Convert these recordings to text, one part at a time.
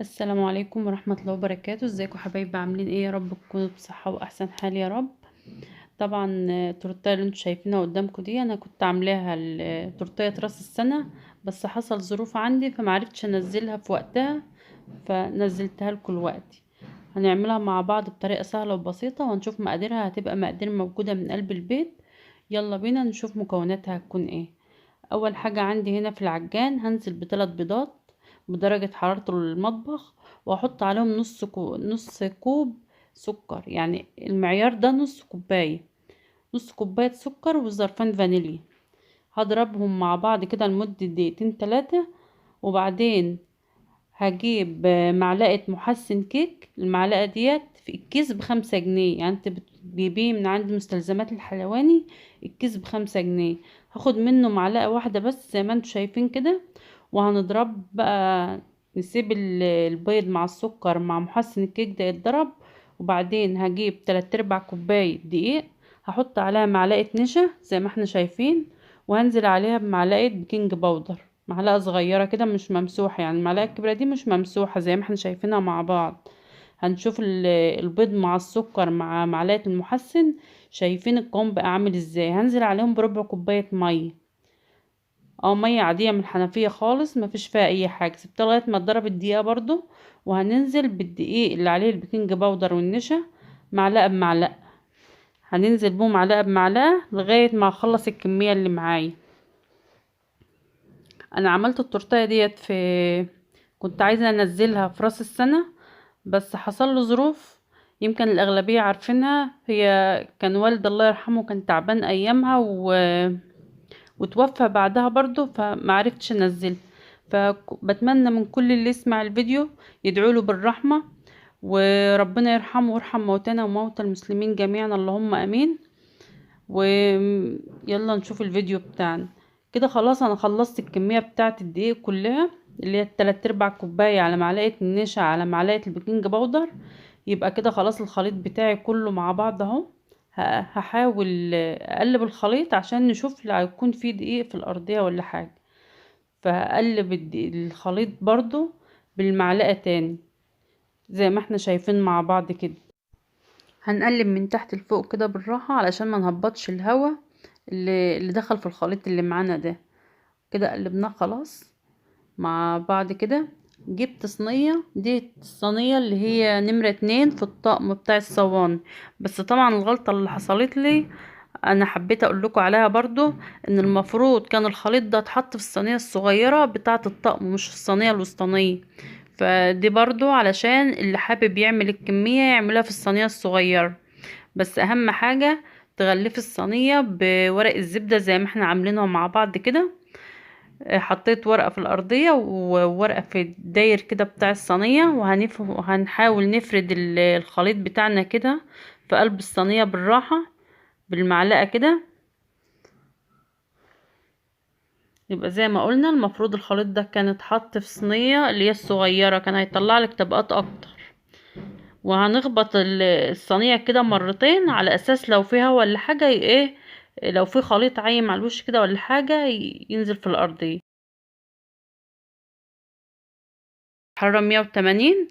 السلام عليكم ورحمة الله وبركاته. ازيكم حبايبي؟ عاملين ايه؟ يا رب تكونوا بصحة واحسن حال يا رب. طبعا التورتيه اللي انتوا شايفينها قدامكم دي انا كنت عاملاها تورتيه راس السنة، بس حصل ظروف عندي فمعرفتش انزلها في وقتها، فنزلتها لكم دلوقتي. هنعملها مع بعض بطريقة سهلة وبسيطة، وهنشوف مقاديرها. هتبقى مقادير موجودة من قلب البيت. يلا بينا نشوف مكوناتها هتكون ايه. اول حاجة عندي هنا في العجان هنزل بثلاث بيضات بدرجة حرارة المطبخ، واحط عليهم نص كوب سكر، يعني المعيار ده نص كوباية، نص كوباية سكر وظرفان فانيليا. هضربهم مع بعض كده لمدة دقيقتين تلاتة، وبعدين هجيب معلقة محسن كيك. المعلقة ديت في الكيس ب5 جنيه، يعني انت بتجيبيه من عند مستلزمات الحلواني. الكيس ب5 جنيه. هاخد منه معلقة واحدة بس زي ما انتوا شايفين كده، وهنضرب بقى. نسيب البيض مع السكر مع محسن الكيك ده يتضرب، وبعدين هجيب 3/4 كوباية دقيق، هحط عليها معلقة نشا زي ما احنا شايفين، وهنزل عليها بمعلقة بيكنج باودر، معلقة صغيرة كده مش ممسوحة، يعني المعلقة الكبيرة دي مش ممسوحة زي ما احنا شايفينها مع بعض. هنشوف البيض مع السكر مع معلقة المحسن. شايفين القوام بقى عامل ازاي؟ هنزل عليهم ب1/4 كوباية مية، او مية عادية من الحنفية خالص مفيش فيها اي حاجة. سبتها لغاية ما تضرب الدقيقة برضو، وهننزل بالدقيق اللي عليه البيكنج باودر والنشا معلقة بمعلقة. هننزل بهم معلقة بمعلقة لغاية ما اخلص الكمية اللي معايا. انا عملت التورتيه ديت كنت عايزه انزلها في راس السنه، بس حصل له ظروف يمكن الاغلبيه عارفينها. هي كان والد الله يرحمه كان تعبان ايامها وتوفى بعدها برضو، فمعرفتش انزل. فبتمنى من كل اللي يسمع الفيديو يدعوا له بالرحمه، وربنا يرحمه ويرحم موتانا وموتى المسلمين جميعا، اللهم امين. ويلا نشوف الفيديو بتاعنا. كده خلاص انا خلصت الكمية بتاعة الدقيق كلها، اللي هي 3/4 كوباية على معلقة النشا على معلقة البيكنج باودر. يبقى كده خلاص الخليط بتاعي كله مع بعض اهو. هحاول اقلب الخليط عشان نشوف لو هيكون فيه دقيق في الارضية ولا حاجة. فهقلب الخليط برضو بالمعلقة تاني زي ما احنا شايفين مع بعض كده. هنقلب من تحت لفوق كده بالراحة علشان ما نهبطش الهواء اللي دخل في الخليط اللي معانا ده. كده قلبناه خلاص مع بعض كده. جبت صينية، دي الصينية اللي هي نمرة 2 في الطقم بتاع الصواني. بس طبعا الغلطة اللي حصلت لي انا حبيت اقول لكم عليها برضو، ان المفروض كان الخليط ده اتحط في الصينية الصغيرة بتاعة الطقم مش في الصينية الوسطانية. فدي برضو علشان اللي حابب يعمل الكمية يعملها في الصينية الصغيرة. بس اهم حاجة تغلفي الصينية بورق الزبدة زي ما احنا عاملينها مع بعض كده. حطيت ورقة في الأرضية وورقة في الداير كده بتاع الصينية، وهنحاول نفرد الخليط بتاعنا كده في قلب الصينية بالراحة بالمعلقة كده. يبقى زي ما قلنا المفروض الخليط ده كان اتحط في صينية اللي هي الصغيرة، كان هيطلع لك طبقات اكتر. وهنخبط الصينية كده مرتين على اساس لو في هوا ولا حاجة ايه، لو في خليط عايم على الوش كده ولا حاجة ينزل في الارضية. حرارة 180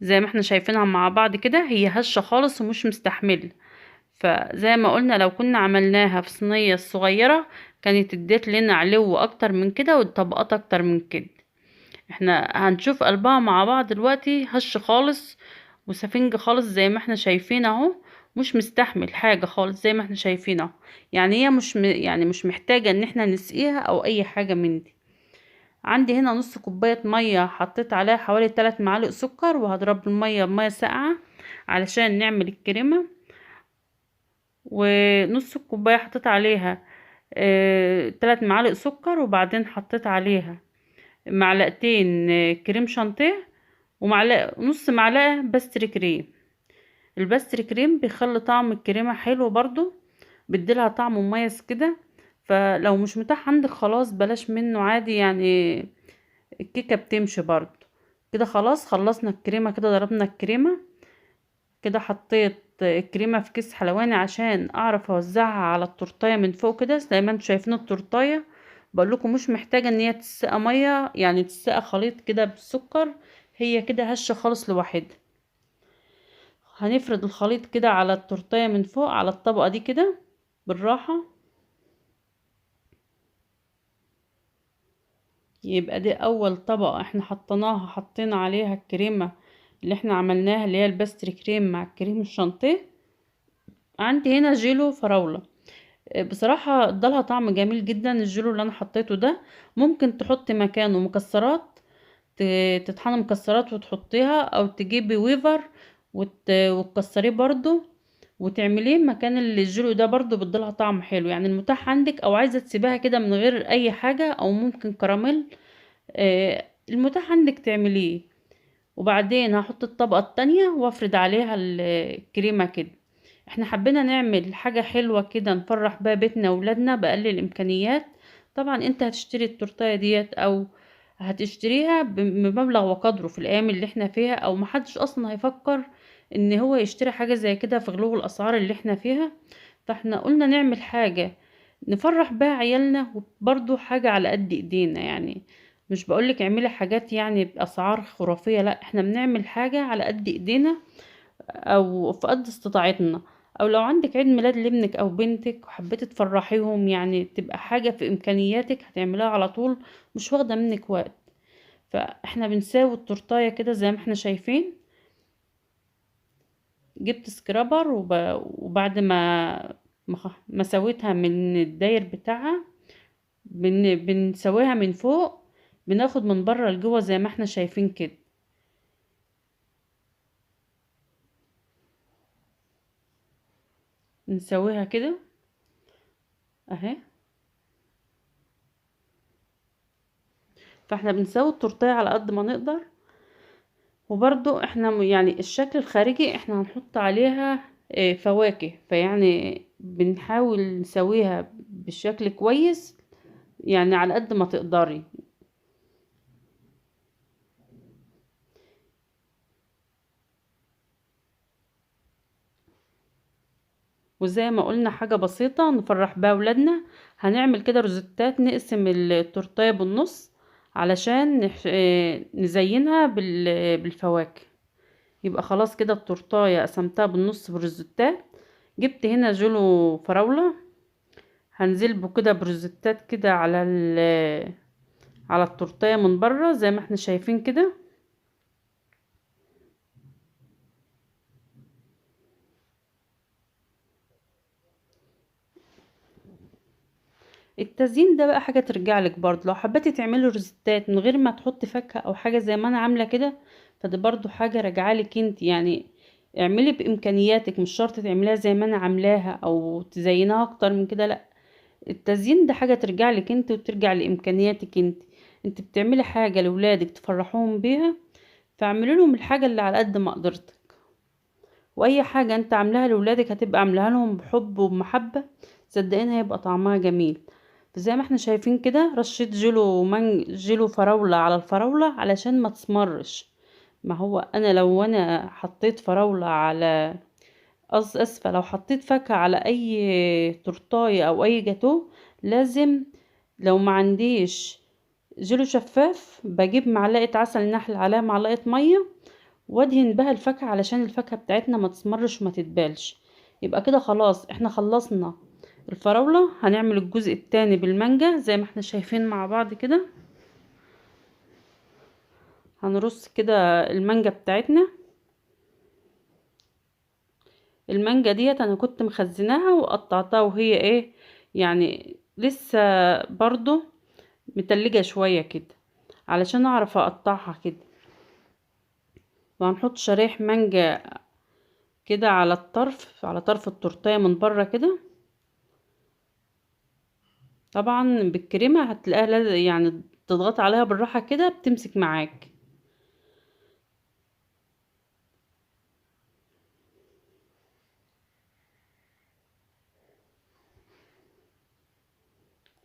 زي ما احنا شايفينها مع بعض كده. هي هشة خالص ومش مستحملة. فزي ما قلنا لو كنا عملناها في صينية صغيرة كانت اديت لنا علو اكتر من كده والطبقات اكتر من كده. احنا هنشوف قلبها مع بعض دلوقتي هش خالص وسفنج خالص زي ما احنا شايفين اهو. مش مستحمل حاجة خالص زي ما احنا شايفين اهو. يعني هي يعني مش محتاجة ان احنا نسقيها او اي حاجة من دي. عندي هنا نص كوباية مية حطيت عليها حوالي 3 معالق سكر، وهضرب المية بمية ساقعة علشان نعمل الكريمة. ونص الكوباية حطيت عليها 3 معالق سكر، وبعدين حطيت عليها معلقتين كريم شانتيه، ومعلقة نص معلقة باستري كريم. الباستري كريم بيخلي طعم الكريمة حلو برضو، بيديلها طعم مميز كده. فلو مش متاح عندك خلاص بلاش منه عادي، يعني الكيكة بتمشي برضو. كده خلاص خلصنا الكريمة كده، ضربنا الكريمة كده. حطيت الكريمة في كيس حلواني عشان اعرف اوزعها على التورتاية من فوق كده زي ما انتم شايفين. التورتاية بقول لكم مش محتاجة ان هي تسقى مية، يعني تسقى خليط كده بالسكر. هي كده هشة خالص لوحدها. هنفرد الخليط كده على التورتيه من فوق على الطبقة دي كده بالراحة. يبقى دي اول طبقة احنا حطيناها، حطينا عليها الكريمة اللي احنا عملناها اللي هي الباستري كريم مع الكريم الشانتيه. عندي هنا جيلو فراولة، بصراحة ادالها طعم جميل جدا. الجيلو اللي انا حطيته ده ممكن تحطي مكانه مكسرات، تطحني مكسرات وتحطيها، او تجيبي ويفر وتكسريه برضو وتعمليه مكان الجيلو ده، برضو بتديلها طعم حلو. يعني المتاح عندك، او عايزة تسيبها كده من غير اي حاجة، او ممكن كراميل، المتاح عندك تعمليه. وبعدين هحط الطبقة التانية وافرد عليها الكريمة كده. احنا حبينا نعمل حاجة حلوة كده نفرح بيها بيتنا وولادنا بأقل الامكانيات. طبعا انت هتشتري التورتاية ديت، او هتشتريها بمبلغ وقدره في الايام اللي احنا فيها، او محدش اصلا هيفكر ان هو يشتري حاجة زي كده في غلو الاسعار اللي احنا فيها. فاحنا قلنا نعمل حاجة نفرح بيها عيالنا، وبرضو حاجة على قد ايدينا. يعني مش بقولك اعملي حاجات يعني بأسعار خرافية، لا، احنا بنعمل حاجة على قد ايدينا او في قد استطاعتنا. او لو عندك عيد ميلاد لابنك او بنتك وحبيتي تفرحيهم، يعني تبقى حاجة في امكانياتك هتعملها على طول، مش واخدة منك وقت. فاحنا بنساوي التورتاية كده زي ما احنا شايفين. جبت سكرابر وبعد ما سويتها من الداير بتاعها، بنسويها من فوق، بناخد من بره لجوه زي ما احنا شايفين كده. نسويها كده اهي. فاحنا بنسوي التورتيه على قد ما نقدر. وبرضو احنا يعني الشكل الخارجي احنا هنحط عليها فواكه، فيعني بنحاول نسويها بشكل كويس، يعني على قد ما تقدري. وزي ما قلنا حاجة بسيطة نفرح بها ولادنا. هنعمل كده روزتات، نقسم التورتيه بالنص علشان نزينها بالفواكه. يبقى خلاص كده التورتايه قسمتها بالنص بروزتات. جبت هنا جولو فراولة، هنزلبه كده بروزتات كده على التورتايه من بره زي ما احنا شايفين كده. التزيين ده بقى حاجة ترجع لك برضه، لو حبيتي تعملي روزتات من غير ما تحطي فاكهة او حاجة زي ما انا عاملة كده، فده برضه حاجة راجعه لك انت. يعني اعملي بامكانياتك، مش شرط تعمليها زي ما انا عاملاها او تزينها اكتر من كده، لا. التزيين ده حاجة ترجع لك انت وترجع لامكانياتك انت. انت بتعملي حاجة لولادك تفرحوهم بيها، فاعملي لهم الحاجة اللي على قد ما قدرتك. واي حاجة انت عاملاها لولادك هتبقى عاملاها لهم بحب وبمحبة، صدقيني هيبقى طعمها جميل. فزي ما احنا شايفين كده رشيت جيلو فراولة على الفراولة علشان ما تسمرش. ما هو انا لو انا حطيت فراولة على اسفة، لو حطيت فاكهة على اي تورتاية او اي جاتو، لازم لو ما عنديش جيلو شفاف بجيب معلقة عسل نحل عليها معلقة مية وادهن بها الفاكهة علشان الفاكهة بتاعتنا ما تسمرش وما تتبالش. يبقى كده خلاص احنا خلصنا الفراولة. هنعمل الجزء التاني بالمانجا زي ما احنا شايفين مع بعض كده. هنرص كده المانجا بتاعتنا. المانجا ديت انا كنت مخزناها وقطعتها وهي ايه، يعني لسه برضو متلجة شوية كده علشان اعرف اقطعها كده. وهنحط شرايح مانجا كده على الطرف، على طرف التورتيه من بره كده. طبعا بالكريمة هتلاقيها يعني تضغط عليها بالراحة كده بتمسك معاك.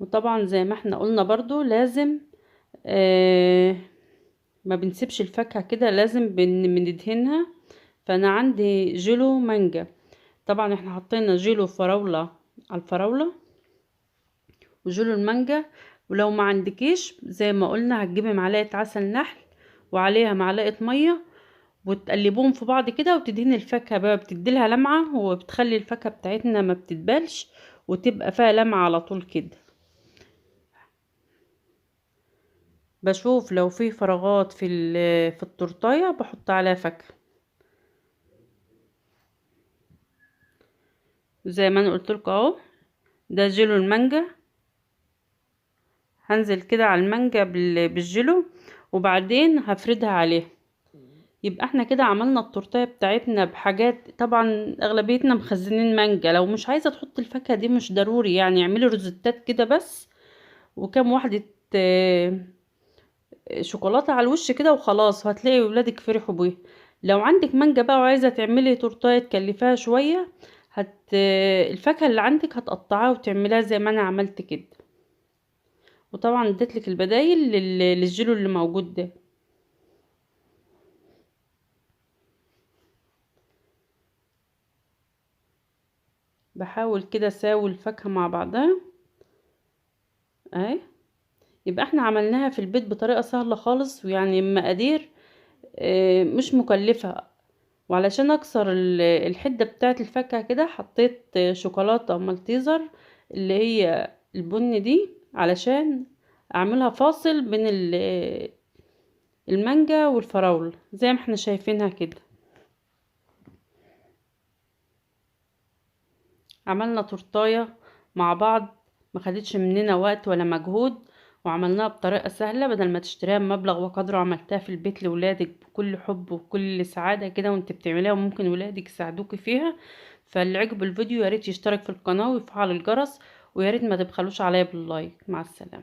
وطبعا زي ما احنا قلنا برضو لازم آه ما بنسيبش الفاكهة كده، لازم بندهنها. فانا عندي جيلو مانجا، طبعا احنا حطينا جيلو فراولة على الفراولة وجيلو المانجا. ولو ما عندكيش زي ما قلنا هتجيبي معلقة عسل نحل وعليها معلقة مية، وتقلبوهم في بعض كده، وتدهني الفاكهة بقى، بتديلها لمعة وبتخلي الفاكهة بتاعتنا ما بتتبلش وتبقى فيها لمعة على طول كده. بشوف لو في فراغات في التورتايه بحط عليها فاكهة، زي ما انا قلت لكم اهو. ده جيلو المانجا، هنزل كده على المانجا بالجيلو، وبعدين هفردها عليها. يبقى احنا كده عملنا التورتايه بتاعتنا بحاجات. طبعا اغلبيتنا مخزنين مانجا، لو مش عايزه تحط الفاكهه دي مش ضروري يعني، اعملي روزيتات كده بس، وكام واحده آه، شوكولاته على الوش كده وخلاص، وهتلاقي ولادك فرحوا بيها. لو عندك مانجا بقى وعايزه تعملي تورتايه تكلفيها شويه، الفاكهه اللي عندك هتقطعيها وتعمليها زي ما انا عملت كده. وطبعا اديتلك البدايل للجيلو اللي موجود ده. بحاول كده اساوي الفاكهه مع بعضها اهي. يبقى احنا عملناها في البيت بطريقه سهله خالص، ويعني مقادير مش مكلفه. وعلشان اكسر الحده بتاعه الفاكهه كده، حطيت شوكولاته مالتيزر اللي هي البني دي، علشان اعملها فاصل بين المانجا والفراولة زي ما احنا شايفينها كده. عملنا تورتايه مع بعض، ما خدتش مننا وقت ولا مجهود، وعملناها بطريقة سهلة بدل ما تشتريها بمبلغ وقدره. عملتها في البيت لولادك بكل حب وكل سعادة كده وانت بتعمليها، وممكن ولادك يساعدوك فيها. فاللي عجب الفيديو ياريت يشترك في القناة ويفعل الجرس، وياريت ما تبخلوش عليا باللايك. مع السلامة.